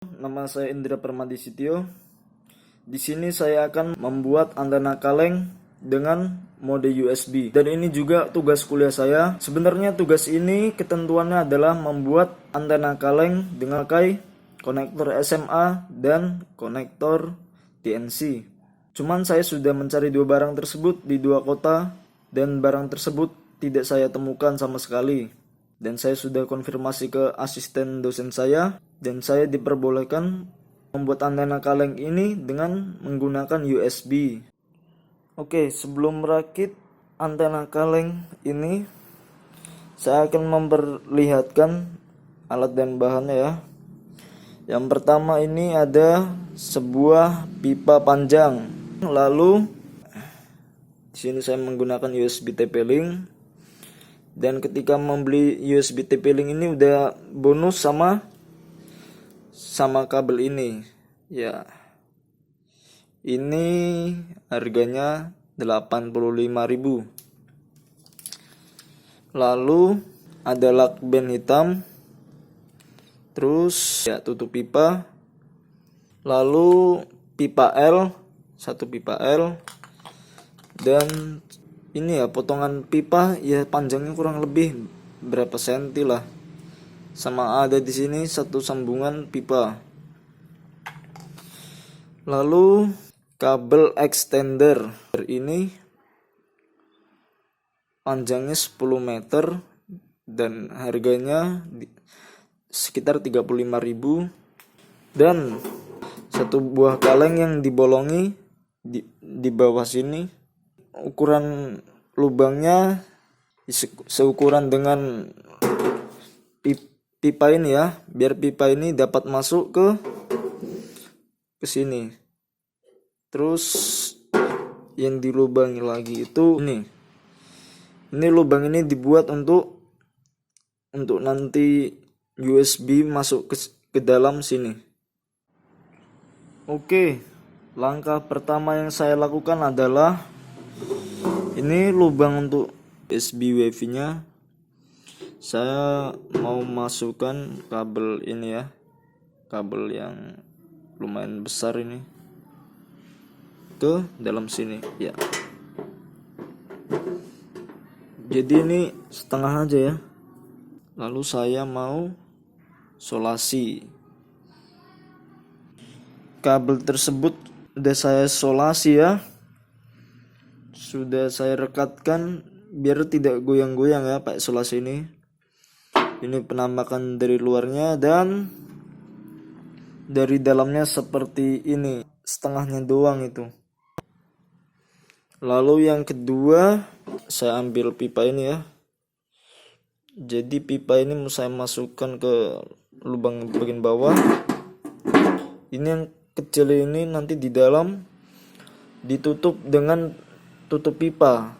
Nama saya Indra Permadisityo. Di sini saya akan membuat antena kaleng dengan mode USB. Dan ini juga tugas kuliah saya. Sebenarnya tugas ini ketentuannya adalah membuat antena kaleng dengan pakai konektor SMA dan konektor TNC. Cuman saya sudah mencari dua barang tersebut di dua kota dan barang tersebut tidak saya temukan sama sekali. Dan saya sudah konfirmasi ke asisten dosen saya dan saya diperbolehkan membuat antena kaleng ini dengan menggunakan USB. Oke, sebelum merakit antena kaleng ini, saya akan memperlihatkan alat dan bahannya ya. Yang pertama ini ada sebuah pipa panjang. Lalu di sini saya menggunakan USB TP-Link. Dan ketika membeli USB TP-Link ini udah bonus sama kabel ini. Ya. Ini harganya 85.000. Lalu ada lakban hitam. Terus ya tutup pipa. Lalu pipa L, satu pipa L. Dan ini ya potongan pipa ya panjangnya kurang lebih berapa senti lah. Sama ada di sini satu sambungan pipa. Lalu kabel extender ini panjangnya 10 meter dan harganya sekitar 35.000. Dan satu buah kaleng yang dibolongi di bawah sini. Ukuran lubangnya seukuran dengan pipa ini ya, biar pipa ini dapat masuk ke sini. Terus yang dilubangi lagi itu ini lubang ini dibuat untuk nanti USB masuk ke dalam sini. Oke, langkah pertama yang saya lakukan adalah ini lubang untuk USB WiFi nya. Saya mau masukkan kabel ini ya, kabel yang lumayan besar ini ke dalam sini ya. Jadi ini setengah aja ya. Lalu saya mau solasi. Kabel tersebut udah saya solasi ya. Sudah saya rekatkan biar tidak goyang-goyang ya pakai solasi ini. Ini penampakan dari luarnya dan dari dalamnya seperti ini, setengahnya doang itu. Lalu yang kedua, saya ambil pipa ini ya. Jadi pipa ini mau saya masukkan ke lubang bagian bawah. Ini yang kecil ini nanti di dalam ditutup dengan tutup pipa,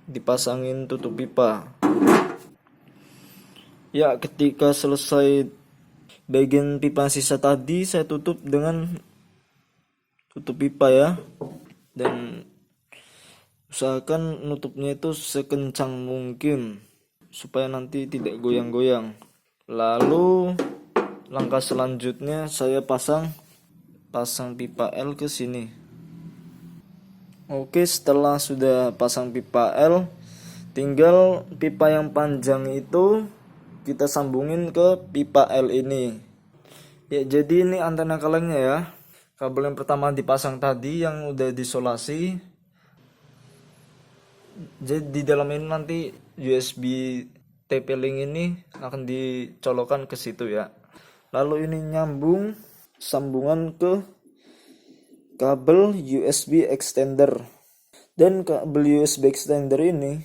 dipasangin tutup pipa. Ya, ketika selesai bagian pipa sisa tadi saya tutup dengan tutup pipa ya. Dan usahakan nutupnya itu sekencang mungkin supaya nanti tidak goyang-goyang. Lalu langkah selanjutnya saya pasang pipa L ke sini. Oke, setelah sudah pasang pipa L, tinggal pipa yang panjang itu kita sambungin ke pipa L ini. Ya, jadi ini antena kalengnya ya. Kabel yang pertama dipasang tadi yang udah disolasi. Jadi di dalam ini nanti USB TP-Link ini akan dicolokkan ke situ ya. Lalu ini nyambung sambungan ke kabel USB extender. Dan kabel USB extender ini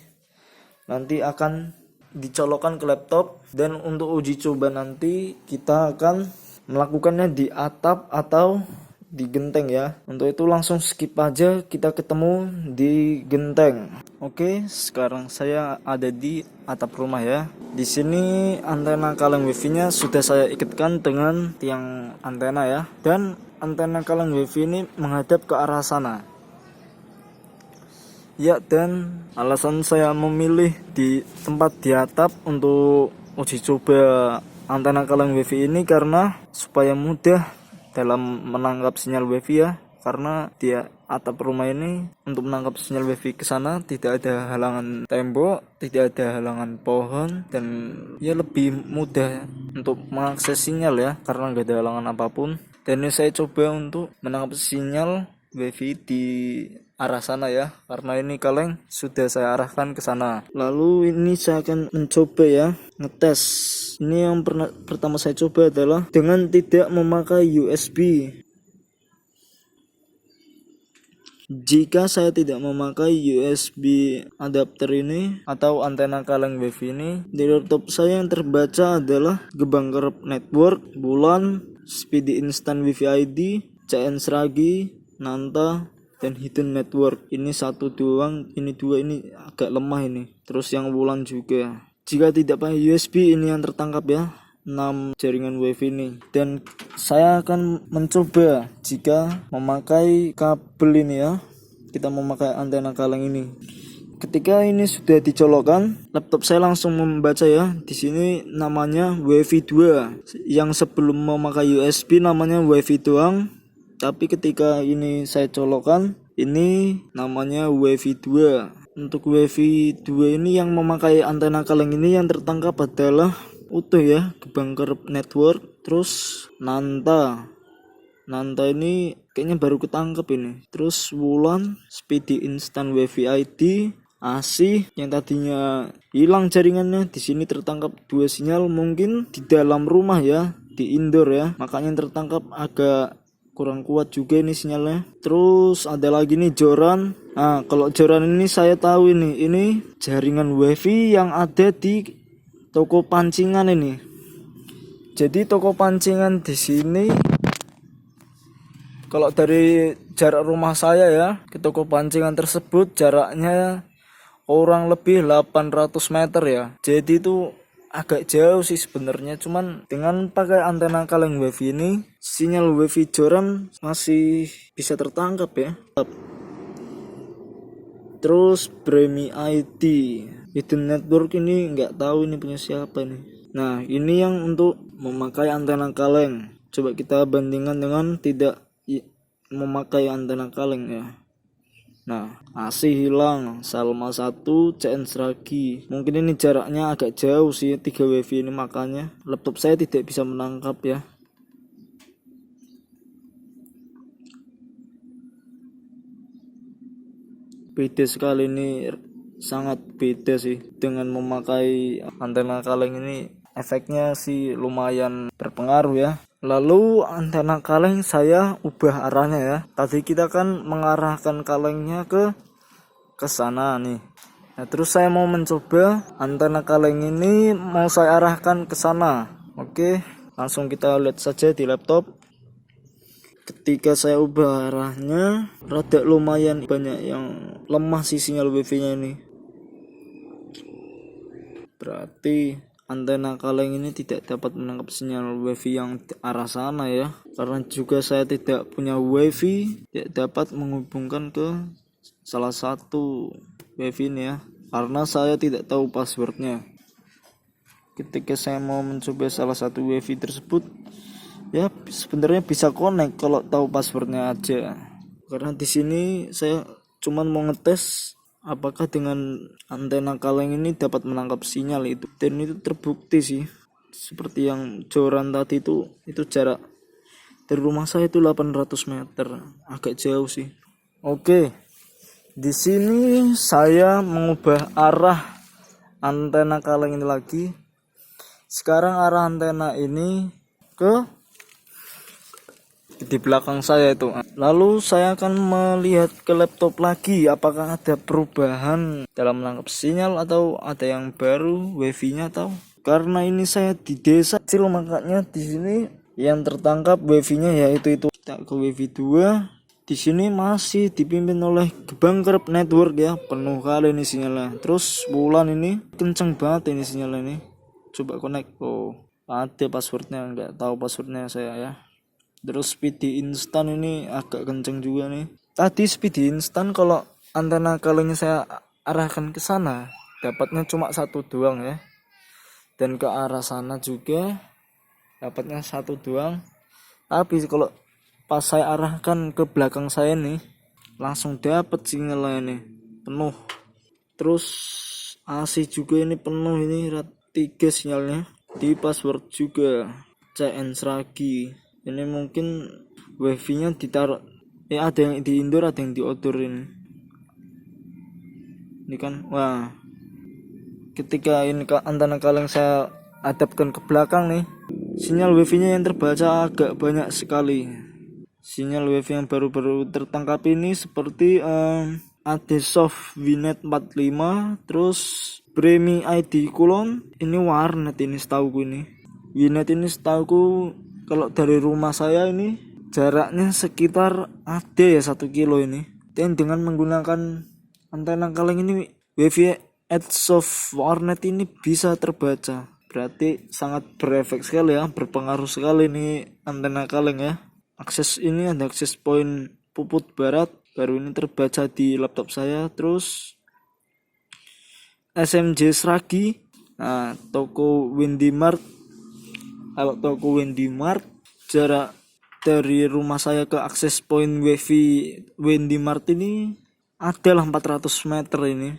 nanti akan dicolokkan ke laptop. Dan untuk uji coba nanti kita akan melakukannya di atap atau di genteng ya. Untuk itu langsung skip aja, kita ketemu di genteng. Oke, sekarang saya ada di atap rumah ya. Di sini antena kaleng wifi-nya sudah saya ikatkan dengan tiang antena ya. Dan antena kaleng wifi ini menghadap ke arah sana. Ya, dan alasan saya memilih di tempat di atap untuk uji coba antena kaleng wifi ini karena supaya mudah dalam menangkap sinyal wifi ya, karena dia atap rumah ini untuk menangkap sinyal wifi ke sana tidak ada halangan tembok, tidak ada halangan pohon, dan ya lebih mudah untuk mengakses sinyal ya, karena nggak ada halangan apapun. Dan ini saya coba untuk menangkap sinyal wifi di arah sana ya, karena ini kaleng sudah saya arahkan ke sana. Lalu ini saya akan mencoba ya, ngetes. Ini yang pertama saya coba adalah dengan tidak memakai USB. Jika saya tidak memakai USB adapter ini atau antena kaleng wifi ini, di laptop saya yang terbaca adalah Gebang Kerep Network, Bulan, Speedy Instant Wifi ID, CN Sragi, Nanta, dan Hidden Network. Ini satu doang, ini dua, ini agak lemah ini. Terus yang Bulan juga. Jika tidak pakai USB, ini yang tertangkap ya, 6 jaringan wifi ini. Dan saya akan mencoba jika memakai kabel ini ya, kita memakai antena kaleng ini. Ketika ini sudah dicolokkan, laptop saya langsung membaca ya. Di sini namanya wifi 2. Yang sebelum memakai USB namanya wifi doang. Tapi ketika ini saya colokkan, ini namanya wifi 2. Untuk wifi 2 ini yang memakai antena kaleng ini yang tertangkap adalah utuh ya, Gebang Kerep Network, terus Nanta ini kayaknya baru ketangkep ini. Terus Wulan, Speedy Instant Wifi ID, ASI yang tadinya hilang jaringannya, di sini tertangkap 2 sinyal, mungkin di dalam rumah ya, di indoor ya, makanya yang tertangkap agak kurang kuat juga ini sinyalnya. Terus ada lagi nih Joran. Nah, kalau Joran ini saya tahu ini jaringan wifi yang ada di toko pancingan ini. Jadi toko pancingan di sini, kalau dari jarak rumah saya ya ke toko pancingan tersebut jaraknya kurang lebih 800 meter ya. Jadi itu agak jauh sih sebenarnya, cuman dengan pakai antena kaleng wifi ini sinyal wifi Joran masih bisa tertangkap ya. Terus Bremi ID, Hidden Network ini nggak tahu ini punya siapa nih. Nah, ini yang untuk memakai antena kaleng. Coba kita bandingkan dengan tidak memakai antena kaleng ya. Nah, ASI hilang, Salma 1, CN Sragi. Mungkin ini jaraknya agak jauh sih 3 wifi ini, makanya laptop saya tidak bisa menangkap ya. Beda sekali ini, sangat beda sih dengan memakai antena kaleng ini. Efeknya sih lumayan berpengaruh ya. Lalu antena kaleng saya ubah arahnya ya. Tadi kita kan mengarahkan kalengnya ke sana nih. Nah, terus saya mau mencoba antena kaleng ini mau saya arahkan ke sana. Oke, langsung kita lihat saja di laptop. Ketika saya ubah arahnya, rada lumayan banyak yang lemah sih sinyal wifi-nya ini. Berarti antena kaleng ini tidak dapat menangkap sinyal wifi yang arah sana ya. Karena juga saya tidak punya wifi, tidak dapat menghubungkan ke salah satu wifi ini ya, karena saya tidak tahu passwordnya. Ketika saya mau mencoba salah satu wifi tersebut ya, sebenarnya bisa connect kalau tahu passwordnya aja. Karena di sini saya cuman mau ngetes apakah dengan antena kaleng ini dapat menangkap sinyal itu, dan itu terbukti sih. Seperti yang Joran tadi itu jarak dari rumah saya itu 800 meter, agak jauh sih. Oke, di sini saya mengubah arah antena kaleng ini lagi. Sekarang arah antena ini di belakang saya itu. Lalu saya akan melihat ke laptop lagi apakah ada perubahan dalam menangkap sinyal atau ada yang baru wifi-nya atau. Karena ini saya di desa kecil, makanya di sini yang tertangkap wifi-nya yaitu itu. Kita ke wifi 2. Di sini masih dipimpin oleh Gebang Kerep Network ya, penuh kali ini sinyalnya. Terus Bulan ini kenceng banget ini sinyalnya ini. Coba connect. Oh, ada passwordnya, nggak tahu passwordnya saya ya. Terus Speedy Instant ini agak kenceng juga nih. Tadi Speedy Instant kalau antena kalengnya saya arahkan ke sana dapatnya cuma 1 doang ya. Dan ke arah sana juga dapatnya 1 doang. Tapi kalau pas saya arahkan ke belakang saya nih, langsung dapet sinyalnya ini penuh. Terus AC juga ini penuh, ini RAT 3 sinyalnya. Di password juga CN Sragi. Ini mungkin wifi-nya ditaruh, ada yang di indoor, ada yang di outdoor ini. Ini kan, wah, ketika ini antena kaleng saya hadapkan ke belakang nih, sinyal wifi-nya yang terbaca agak banyak sekali. Sinyal wifi yang baru-baru tertangkap ini seperti Adesoft Winet 45, terus Bremi ID Kulon, ini warnet ini setauku ini. Winet ini setauku kalau dari rumah saya ini jaraknya sekitar ada ya 1 kilo ini. Dan dengan menggunakan antena kaleng ini, wifi Adesoft warnet ini bisa terbaca. Berarti sangat berefek sekali ya, berpengaruh sekali ini antena kaleng ya. Akses ini ada akses point Puput Barat, baru ini terbaca di laptop saya. Terus SMJ Sragi, nah toko Windimart. Kalau toko Windimart, jarak dari rumah saya ke akses point wifi Windimart ini adalah 400 meter ini.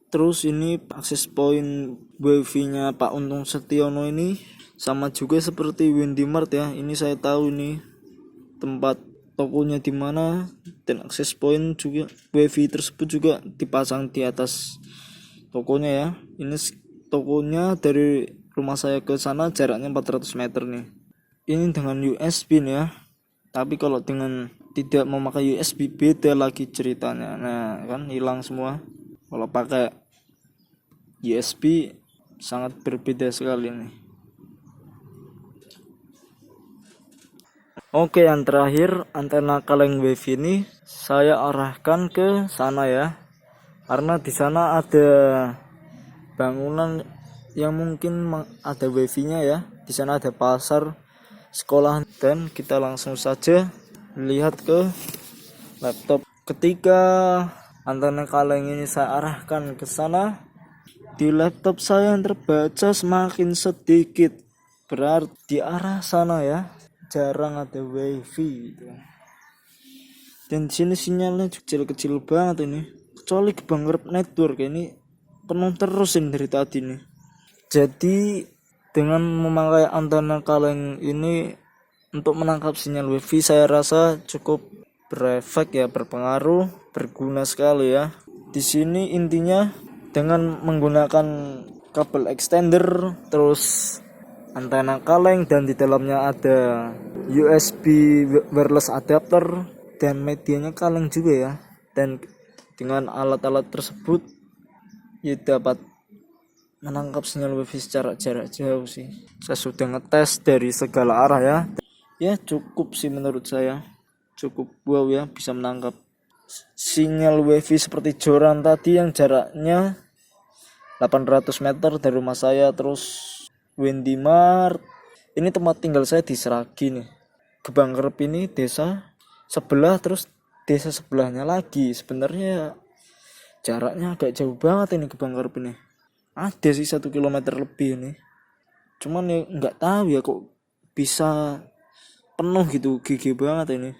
Terus ini akses point wifi-nya Pak Untung Setiono ini sama juga seperti Windimart ya. Ini saya tahu ini tempat tokonya di mana, dan akses point juga wifi tersebut juga dipasang di atas tokonya ya. Ini tokonya dari rumah saya ke sana jaraknya 400 meter nih. Ini dengan USB nih ya. Tapi kalau dengan tidak memakai USB beda lagi ceritanya. Nah, kan hilang semua. Kalau pakai USB sangat berbeda sekali nih. Oke, yang terakhir antena kaleng wifi ini saya arahkan ke sana ya. Karena di sana ada bangunan yang mungkin ada wifi-nya ya. Di sana ada pasar, sekolah, dan kita langsung saja lihat ke laptop. Ketika antena kaleng ini saya arahkan ke sana, di laptop saya yang terbaca semakin sedikit. Berarti di arah sana ya jarang ada wifi gitu. Dan di sini sinyalnya kecil-kecil banget ini. Kecuali Gebang Network ini penuh terus ini dari tadi nih. Jadi dengan memakai antena kaleng ini untuk menangkap sinyal wifi, saya rasa cukup berefek ya, berpengaruh, berguna sekali ya. Di sini intinya dengan menggunakan kabel extender, terus antena kaleng, dan di dalamnya ada USB wireless adapter, dan medianya kaleng juga ya. Dan dengan alat-alat tersebut ya dapat menangkap sinyal wifi secara jarak jauh sih. Saya sudah ngetes dari segala arah ya. Ya cukup sih menurut saya. Cukup wow ya, bisa menangkap sinyal wifi seperti joran tadi yang jaraknya 800 meter dari rumah saya. Terus Windimart, ini tempat tinggal saya di Sragi nih. Gebang Kerep ini desa sebelah, terus desa sebelahnya lagi. Sebenarnya jaraknya agak jauh banget ini Gebang Kerep ini. Ada sih 1 kilometer lebih ini. Cuman ya nggak tahu ya kok bisa penuh gitu, gigi banget ini.